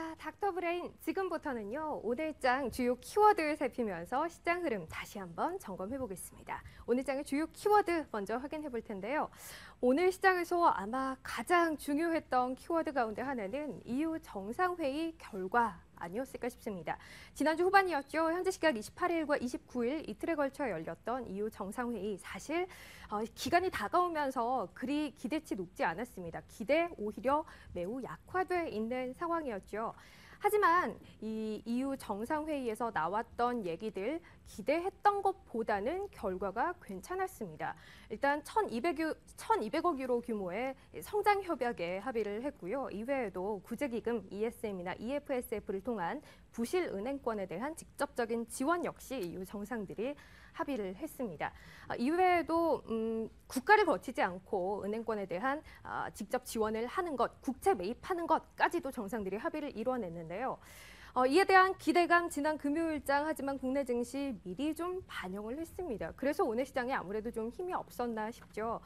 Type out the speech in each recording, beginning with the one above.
자, 닥터브레인 지금부터는요. 오늘장 주요 키워드 살피면서 시장 흐름 다시 한번 점검해 보겠습니다. 오늘장의 주요 키워드 먼저 확인해 볼 텐데요. 오늘 시장에서 아마 가장 중요했던 키워드 가운데 하나는 EU 정상회의 결과 아니었을까 싶습니다. 지난주 후반이었죠. 현재 시각 28일과 29일 이틀에 걸쳐 열렸던 EU 정상회의. 사실 기간이 다가오면서 그리 기대치 높지 않았습니다. 기대 오히려 매우 약화돼 있는 상황이었죠. 하지만 이 EU 정상회의에서 나왔던 얘기들 기대했던 것보다는 결과가 괜찮았습니다. 일단 1,200억 유로 규모의 성장 협약에 합의를 했고요. 이외에도 구제기금 ESM이나 EFSF를 통한 부실 은행권에 대한 직접적인 지원 역시 EU 정상들이 합의를 했습니다. 이외에도 국가를 거치지 않고 은행권에 대한 직접 지원을 하는 것, 국채 매입하는 것까지도 정상들이 합의를 이뤄냈는데요. 이에 대한 기대감 지난 금요일장 하지만 국내 증시 미리 좀 반영을 했습니다. 그래서 오늘 시장에 아무래도 좀 힘이 없었나 싶죠.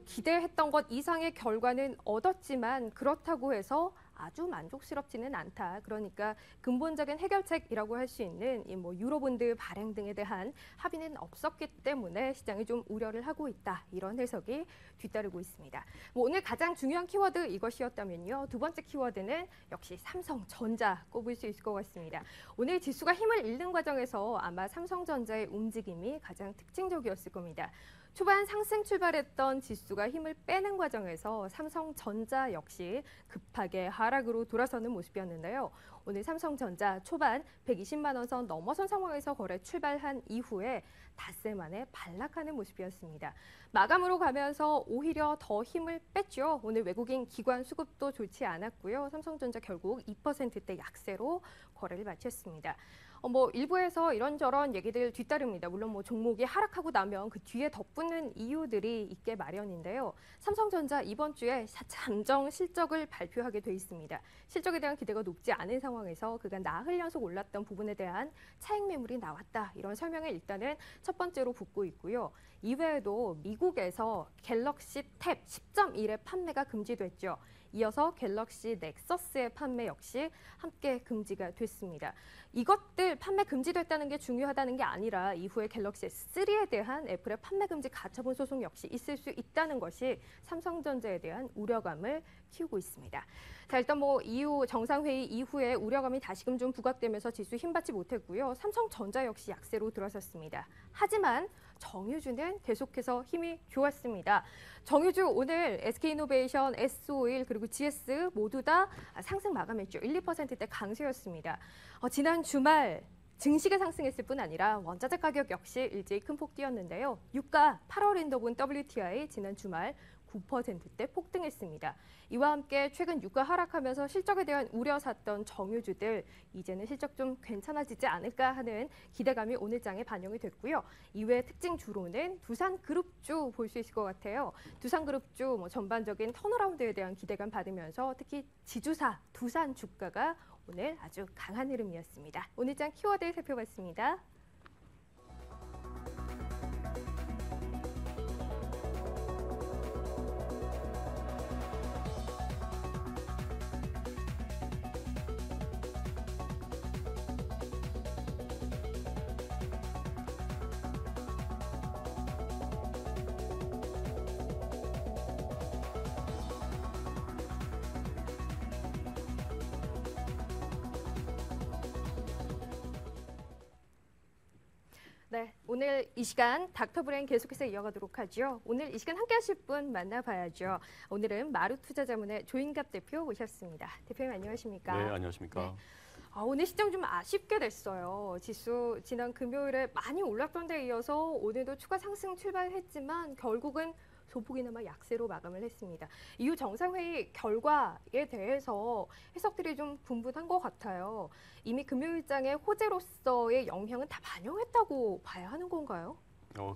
기대했던 것 이상의 결과는 얻었지만 그렇다고 해서 아주 만족스럽지는 않다. 그러니까 근본적인 해결책이라고 할 수 있는 유로본드 발행 등에 대한 합의는 없었기 때문에 시장이 좀 우려를 하고 있다. 이런 해석이 뒤따르고 있습니다. 오늘 가장 중요한 키워드 이것이었다면요. 두 번째 키워드는 역시 삼성전자 꼽을 수 있을 것 같습니다. 오늘 지수가 힘을 잃는 과정에서 아마 삼성전자의 움직임이 가장 특징적이었을 겁니다. 초반 상승 출발했던 지수가 힘을 빼는 과정에서 삼성전자 역시 급하게 하락으로 돌아서는 모습이었는데요. 오늘 삼성전자 초반 120만 원 선 넘어선 상황에서 거래 출발한 이후에 닷새 만에 반락하는 모습이었습니다. 마감으로 가면서 오히려 더 힘을 뺐죠. 오늘 외국인 기관 수급도 좋지 않았고요. 삼성전자 결국 2%대 약세로 거래를 마쳤습니다. 일부에서 이런저런 얘기들 뒤따릅니다. 물론 종목이 하락하고 나면 그 뒤에 덧붙는 이유들이 있게 마련인데요. 삼성전자 이번 주에 잠정 실적을 발표하게 돼 있습니다. 실적에 대한 기대가 높지 않은 상황에서 그간 나흘 연속 올랐던 부분에 대한 차익 매물이 나왔다. 이런 설명을 일단은 첫 번째로 붙고 있고요. 이외에도 미국에서 갤럭시 탭 10.1의 판매가 금지됐죠. 이어서 갤럭시 넥서스의 판매 역시 함께 금지가 됐습니다. 이것들 판매 금지됐다는 게 중요하다는 게 아니라 이후에 갤럭시 S3에 대한 애플의 판매 금지 가처분 소송 역시 있을 수 있다는 것이 삼성전자에 대한 우려감을 키우고 있습니다. 자, 일단 EU 정상회의 이후에 우려감이 다시금 좀 부각되면서 지수 힘받지 못했고요. 삼성전자 역시 약세로 들어섰습니다. 하지만 정유주는 계속해서 힘이 좋았습니다. 정유주 오늘 SK이노베이션, S-오일 그리고 GS 모두 다 상승 마감했죠. 1, 2%대 강세였습니다. 지난 주말 증시가 상승했을 뿐 아니라 원자재 가격 역시 일제히 큰 폭 뛰었는데요. 유가 8월 인더분 WTI 지난 주말 9%대 폭등했습니다. 이와 함께 최근 유가 하락하면서 실적에 대한 우려 샀던 정유주들 이제는 실적 좀 괜찮아지지 않을까 하는 기대감이 오늘 장에 반영이 됐고요. 이외 특징 주로는 두산그룹주 볼 수 있을 것 같아요. 두산그룹주 전반적인 턴어라운드에 대한 기대감 받으면서 특히 지주사 두산 주가가 오늘 아주 강한 흐름이었습니다. 오늘 장 키워드 살펴봤습니다. 네, 오늘 이 시간 닥터브레인 계속해서 이어가도록 하죠. 오늘 이 시간 함께 하실 분 만나봐야죠. 오늘은 마루투자자문의 조인갑 대표 모셨습니다. 대표님 안녕하십니까? 네, 안녕하십니까? 네. 오늘 시장 좀 아쉽게 됐어요. 지수 지난 금요일에 많이 올랐던 데 이어서 오늘도 추가 상승 출발했지만 결국은 소폭이나마 약세로 마감을 했습니다. 이후 정상회의 결과에 대해서 해석들이 좀 분분한 것 같아요. 이미 금요일장의 호재로서의 영향은 다 반영했다고 봐야 하는 건가요?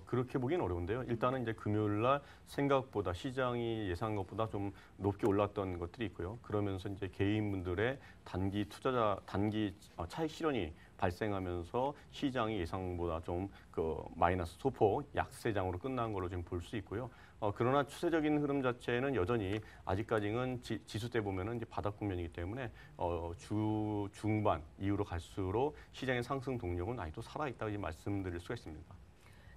그렇게 보기는 어려운데요. 일단은 이제 금요일 날 생각보다 시장이 예상한 것보다 좀 높게 올랐던 것들이 있고요. 그러면서 이제 개인분들의 단기 차익 실현이 발생하면서 시장이 예상보다 좀 그 마이너스 소폭 약세장으로 끝난 걸로 좀 볼 수 있고요. 그러나 추세적인 흐름 자체는 여전히 아직까지는 지수 때 보면은 이제 바닥 국면이기 때문에 주 중반 이후로 갈수록 시장의 상승 동력은 아직도 살아있다고 말씀드릴 수가 있습니다.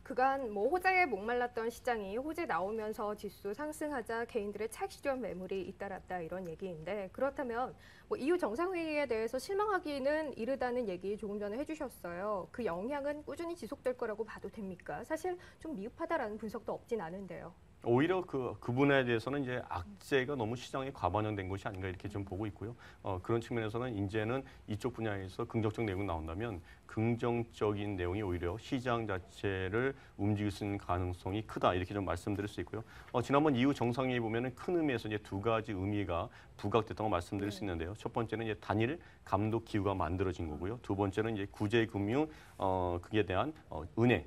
그간 뭐 호재에 목말랐던 시장이 호재 나오면서 지수 상승하자 개인들의 차익 실현 매물이 잇따랐다 이런 얘기인데 그렇다면 뭐 이후 정상회의에 대해서 실망하기는 이르다는 얘기 조금 전에 해주셨어요. 그 영향은 꾸준히 지속될 거라고 봐도 됩니까? 사실 좀 미흡하다라는 분석도 없진 않은데요. 오히려 그분에 대해서는 이제 악재가 너무 시장에 과반영된 것이 아닌가 이렇게 좀 보고 있고요. 그런 측면에서는 이제는 이쪽 분야에서 긍정적 내용이 나온다면 긍정적인 내용이 오히려 시장 자체를 움직일 수 있는 가능성이 크다 이렇게 좀 말씀드릴 수 있고요. 지난번 이후 정상회의 보면은 큰 의미에서 이제 두 가지 의미가 부각됐다고 말씀드릴 수 있는데요. 첫 번째는 이제 단일 감독 기구가 만들어진 거고요. 두 번째는 이제 구제금융 그에 대한 은행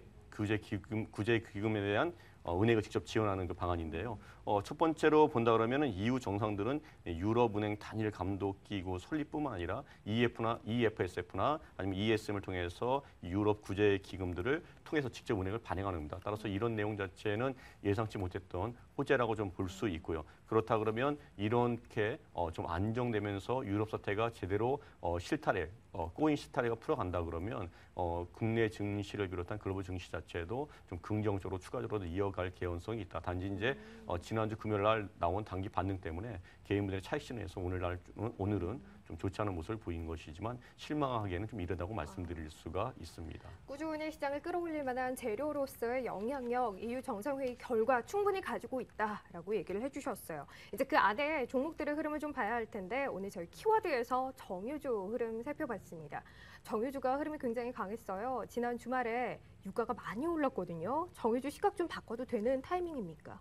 구제기금에 대한 은행을 직접 지원하는 그 방안인데요. 첫 번째로 본다 그러면은 EU 정상들은 유럽은행 단일 감독기구 설립뿐만 아니라 EFSF나 아니면 ESM을 통해서 유럽 구제 기금들을 통해서 직접 은행을 발행하는 겁니다. 따라서 이런 내용 자체는 예상치 못했던 호재라고 좀 볼 수 있고요. 그렇다 그러면 이렇게 좀 안정되면서 유럽 사태가 제대로 꼬인 실타래가 풀어간다 그러면 국내 증시를 비롯한 글로벌 증시 자체도 좀 긍정적으로 추가적으로 이어갈 개연성이 있다. 단지 이제 지난주 금요일 날 나온 단기 반등 때문에 개인분들의 차익 실현에서 오늘은 좀 좋지 않은 모습을 보인 것이지만 실망하기에는 좀 이르다고 말씀드릴 수가 있습니다. 꾸준히 시장을 끌어올릴 만한 재료로서의 영향력 EU 정상회의 결과 충분히 가지고 있다라고 얘기를 해주셨어요. 이제 그 안에 종목들의 흐름을 좀 봐야 할 텐데 오늘 저희 키워드에서 정유주 흐름 살펴봤습니다. 정유주가 흐름이 굉장히 강했어요. 지난 주말에 유가가 많이 올랐거든요. 정유주 시각 좀 바꿔도 되는 타이밍입니까?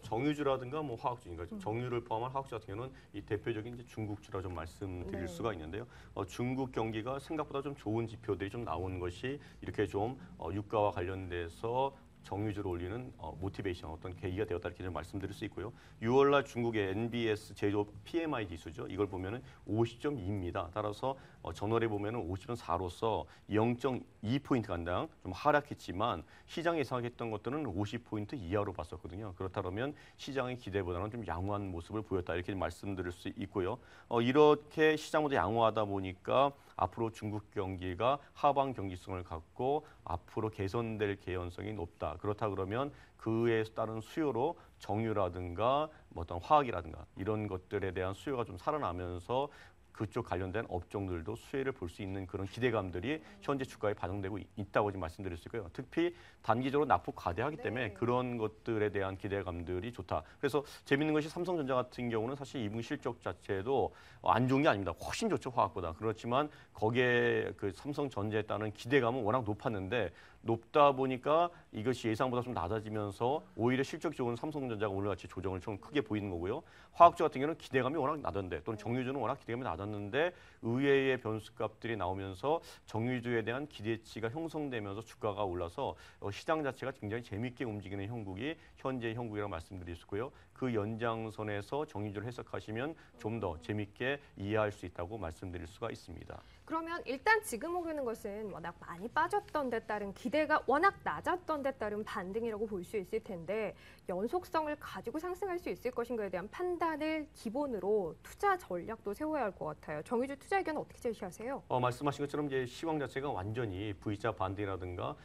정유주라든가 뭐 화학주, 그러니까 정유를 포함한 화학주 같은 경우는 이 대표적인 이제 중국주라 좀 말씀드릴 수가 있는데요. 중국 경기가 생각보다 좀 좋은 지표들이 좀 나온 것이 이렇게 좀 유가와 관련돼서 정유주를 올리는 모티베이션 어떤 계기가 되었다 이렇게 좀 말씀드릴 수 있고요. 6월날 중국의 NBS 제조업 PMI 지수죠. 이걸 보면은 50.2입니다. 따라서 전월에 보면은 50.4로서 0.2포인트 간당 좀 하락했지만 시장 예상했던 것들은 50포인트 이하로 봤었거든요. 그렇다면 시장의 기대보다는 좀 양호한 모습을 보였다 이렇게 말씀드릴 수 있고요. 이렇게 시장보다 양호하다 보니까 앞으로 중국 경기가 하방 경기성을 갖고 앞으로 개선될 개연성이 높다. 그렇다 그러면 그에 따른 수요로 정유라든가 뭐 어떤 화학이라든가 이런 것들에 대한 수요가 좀 살아나면서 그쪽 관련된 업종들도 수혜를 볼 수 있는 그런 기대감들이 현재 주가에 반영되고 있다고 지금 말씀드릴 수 있고요. 특히 단기적으로 낙폭 과대하기 때문에 그런 것들에 대한 기대감들이 좋다. 그래서 재밌는 것이 삼성전자 같은 경우는 사실 2분기 실적 자체도 안 좋은 게 아닙니다. 훨씬 좋죠, 화학보다. 그렇지만 거기에 그 삼성전자에 따른 기대감은 워낙 높았는데 높다 보니까 이것이 예상보다 좀 낮아지면서 오히려 실적이 좋은 삼성전자가 오늘같이 조정을 좀 크게 보이는 거고요. 화학주 같은 경우는 기대감이 워낙 낮았는데 또는 정유주는 워낙 기대감이 낮았는데 의외의 변수값들이 나오면서 정유주에 대한 기대치가 형성되면서 주가가 올라서 시장 자체가 굉장히 재미있게 움직이는 형국이 현재 형국이라고 말씀드릴 수 있고요. 그 연장선에서 정유주를 해석하시면 좀 더 재미있게 이해할 수 있다고 말씀드릴 수가 있습니다. 그러면 일단 지금 오르는 것은 워낙 많이 빠졌던 데 따른 기대가 워낙 낮았던 데 따른 반등이라고 볼 수 있을 텐데 연속성을 가지고 상승할 수 있을 것인가에 대한 판단을 기본으로 투자 전략도 세워야 할 것 같아요. 정유주 투자 의견은 어떻게 제시하세요? 말씀하신 것처럼 이제 시황 자체가 완전히 V자 반등이라든가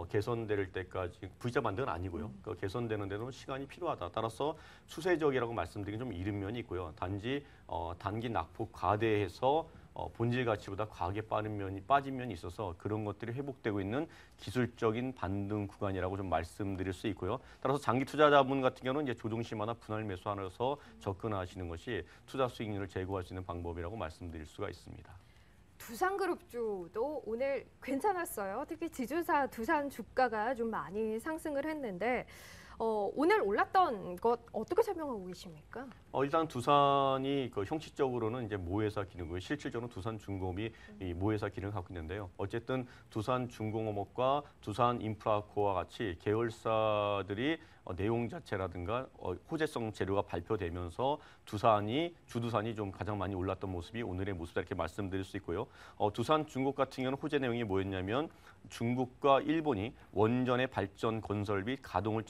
개선될 때까지 V자 반등은 아니고요. 개선되는 데는 시간이 필요하다. 따라서 추세적이라고 말씀드리긴 좀 이른 면이 있고요. 단지 단기 낙폭 과대해서 본질 가치보다 과하게 빠진 면이 있어서 그런 것들이 회복되고 있는 기술적인 반등 구간이라고 좀 말씀드릴 수 있고요. 따라서 장기 투자자분 같은 경우는 이제 조정시마나 분할 매수하면서 접근하시는 것이 투자 수익률을 제고할 수 있는 방법이라고 말씀드릴 수가 있습니다. 두산그룹주도 오늘 괜찮았어요. 특히 지주사 두산 주가가 좀 많이 상승을 했는데 오늘 올랐던 것 어떻게 설명하고 계십니까? 일단 두산이 그 형식적으로는 이제 모회사 기능이고 실질적으로 두산중공업이 이 모회사 기능을 갖고 있는데요. 어쨌든 두산중공업과 두산인프라코와 같이 계열사들이 내용 자체라든가 호재성 재료가 발표되면서 주두산이 좀 가장 많이 올랐던 모습이 오늘의 모습이다 이렇게 말씀드릴 수 있고요. 두산중공업 같은 경우는 호재 내용이 뭐였냐면 중국과 일본이 원전의 발전 건설 및 가동을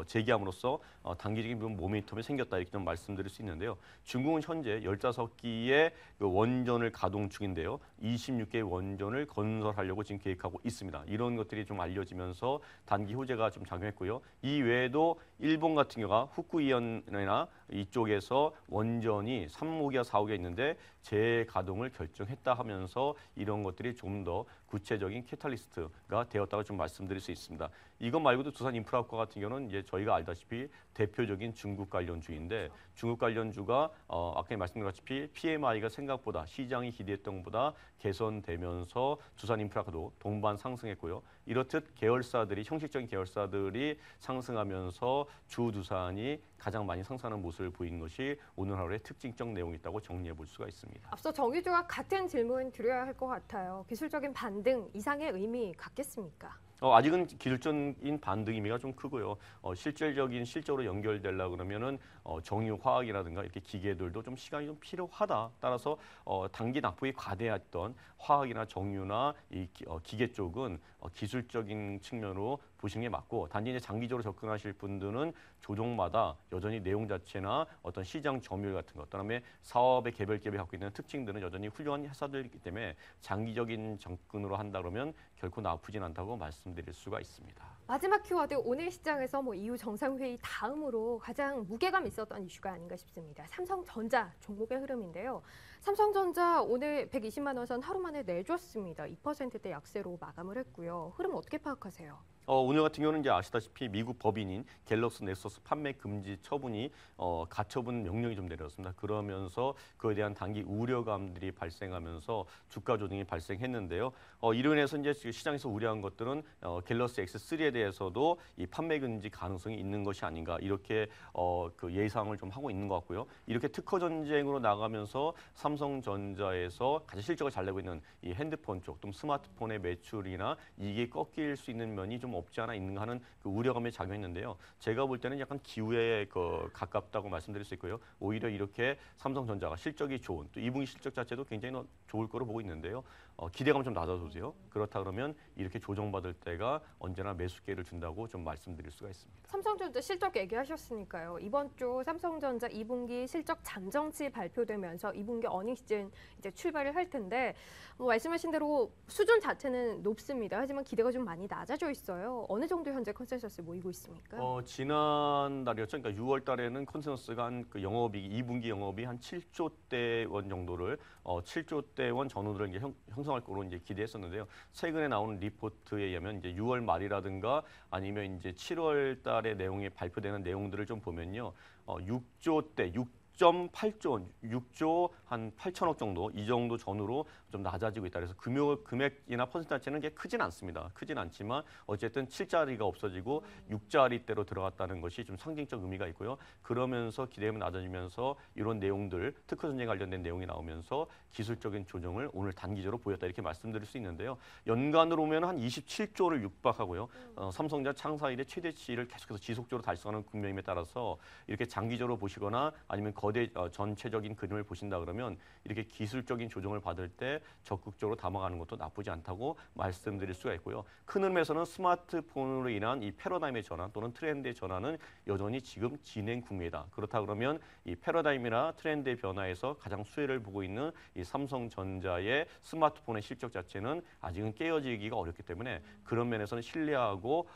재개함으로써 단기적인 모멘텀이 생겼다 이렇게 좀 말씀드릴 수 있는데요. 중국은 현재 15기의 그 원전을 가동 중인데요. 26개의 원전을 건설하려고 지금 계획하고 있습니다. 이런 것들이 좀 알려지면서 단기 호재가 좀 작용했고요. 이 외에도 일본 같은 경우가 후쿠이현이나 이쪽에서 원전이 3호기와 4호기가 있는데 재가동을 결정했다 하면서 이런 것들이 좀 더 구체적인 캐탈리스트가 되었다고 좀 말씀드릴 수 있습니다. 이것 말고도 두산인프라코 같은 경우는 이제 저희가 알다시피 대표적인 중국 관련주인데 중국 관련주가 아까 말씀드렸다시피 PMI가 생각보다 시장이 기대했던 것보다 개선되면서 두산인프라코도 동반 상승했고요. 이렇듯 계열사들이 형식적인 계열사들이 상승하면서 주두산이 가장 많이 상승하는 모습을 보이는 것이 오늘 하루의 특징적 내용이 있다고 정리해 볼 수가 있습니다. 앞서 정유주와 같은 질문 드려야 할 것 같아요. 기술적인 반등 이상의 의미 갖겠습니까? 아직은 기술적인 반등 의미가 좀 크고요. 실적으로 연결되려 그러면은 정유화학이라든가 이렇게 기계들도 좀 시간이 좀 필요하다. 따라서 단기 낙폭이 과대했던 화학이나 정유나 이 기계 쪽은 기술적인 측면으로 보시는 게 맞고 단지 이제 장기적으로 접근하실 분들은 조종마다 여전히 내용 자체나 어떤 시장 점유율 같은 것, 그다음에 사업의 개별 갖고 있는 특징들은 여전히 훌륭한 회사들이기 때문에 장기적인 접근으로 한다 그러면 결코 나쁘진 않다고 말씀드릴 수가 있습니다. 마지막 키워드 오늘 시장에서 EU 정상회의 다음으로 가장 무게감 있었던 이슈가 아닌가 싶습니다. 삼성전자 종목의 흐름인데요. 삼성전자 오늘 120만 원 선 하루 만에 내줬습니다. 2%대 약세로 마감을 했고요. 흐름 어떻게 파악하세요? 오늘 같은 경우는 이제 아시다시피 미국 법인인 갤럭시 넥서스 판매 금지 처분이 가처분 명령이 좀 내렸습니다. 그러면서 그에 대한 단기 우려감들이 발생하면서 주가 조정이 발생했는데요. 이로 인해서 이제 시장에서 우려한 것들은 갤럭시 X3에 대해서도 이 판매 금지 가능성이 있는 것이 아닌가 이렇게 그 예상을 좀 하고 있는 것 같고요. 이렇게 특허 전쟁으로 나가면서 삼성전자에서 가장 실적을 잘 내고 있는 이 핸드폰 쪽, 또 스마트폰의 매출이나 이게 꺾일 수 있는 면이 좀 없지 않아 있는가 하는 그 우려감이 작용했는데요. 제가 볼 때는 약간 기우에 가깝다고 말씀드릴 수 있고요. 오히려 이렇게 삼성전자가 실적이 좋은 또 2분기 실적 자체도 굉장히 좋을 거로 보고 있는데요. 기대감 좀 낮아주세요. 그렇다 그러면 이렇게 조정받을 때가 언제나 매수 기회를 준다고 좀 말씀드릴 수가 있습니다. 삼성전자 실적 얘기하셨으니까요. 이번 주 삼성전자 2분기 실적 잠정치 발표되면서 2분기 어닝 시즌 이제 출발을 할 텐데 말씀하신 대로 수준 자체는 높습니다. 하지만 기대가 좀 많이 낮아져 있어요. 어느 정도 현재 컨센서스 모이고 있습니까? 지난달이었죠. 그러니까 6월 달에는 컨센서스가 한 그 2분기 영업이 한 7조대 원 정도를 7조대 원 전후를 이제 형성할 거로 이제 기대했었는데요. 최근에 나오는 리포트에 의하면 이제 6월 말이라든가 아니면 이제 7월 달에 내용이 발표되는 내용들을 좀 보면요. 6조대 6.8조, 6조 한 8천억 정도 이 정도 전후로 좀 낮아지고 있다. 그래서 금액이나 퍼센트 자체는 게 크진 않습니다. 크진 않지만 어쨌든 7자리가 없어지고 6자리대로 들어갔다는 것이 좀 상징적 의미가 있고요. 그러면서 기대감이 낮아지면서 이런 내용들, 특허 전쟁 관련된 내용이 나오면서 기술적인 조정을 오늘 단기적으로 보였다 이렇게 말씀드릴 수 있는데요. 연간으로 보면 한 27조를 육박하고요. 삼성전자 창사 이래 최대치를 계속해서 지속적으로 달성하는 국면임에 따라서 이렇게 장기적으로 보시거나 아니면 거대 전체적인 그림을 보신다 그러면 이렇게 기술적인 조정을 받을 때 적극적으로 담아가는 것도 나쁘지 않다고 말씀드릴 수가 있고요. 큰 흐름에서는 스마트폰으로 인한 이 패러다임의 전환 또는 트렌드의 전환은 여전히 지금 진행 국면이다. 그렇다 그러면 이 패러다임이나 트렌드의 변화에서 가장 수혜를 보고 있는 이 삼성전자의 스마트폰의 실적 자체는 아직은 깨어지기가 어렵기 때문에 그런 면에서는 신뢰하고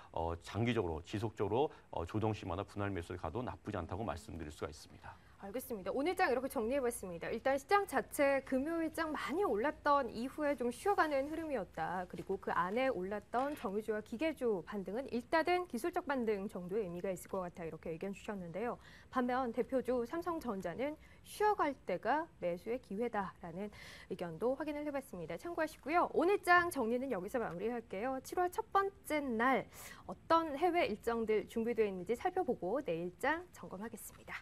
장기적으로 지속적으로 조정시마나 분할 매수를 가도 나쁘지 않다고 말씀드릴 수가 있습니다. 알겠습니다. 오늘 장 이렇게 정리해봤습니다. 일단 시장 자체 금요일장 많이 올랐던 이후에 좀 쉬어가는 흐름이었다. 그리고 그 안에 올랐던 정유주와 기계주 반등은 일단은 기술적 반등 정도의 의미가 있을 것 같아 이렇게 의견 주셨는데요. 반면 대표주 삼성전자는 쉬어갈 때가 매수의 기회다라는 의견도 확인을 해봤습니다. 참고하시고요. 오늘 장 정리는 여기서 마무리할게요. 7월 첫 번째 날 어떤 해외 일정들 준비되어 있는지 살펴보고 내일 장 점검하겠습니다.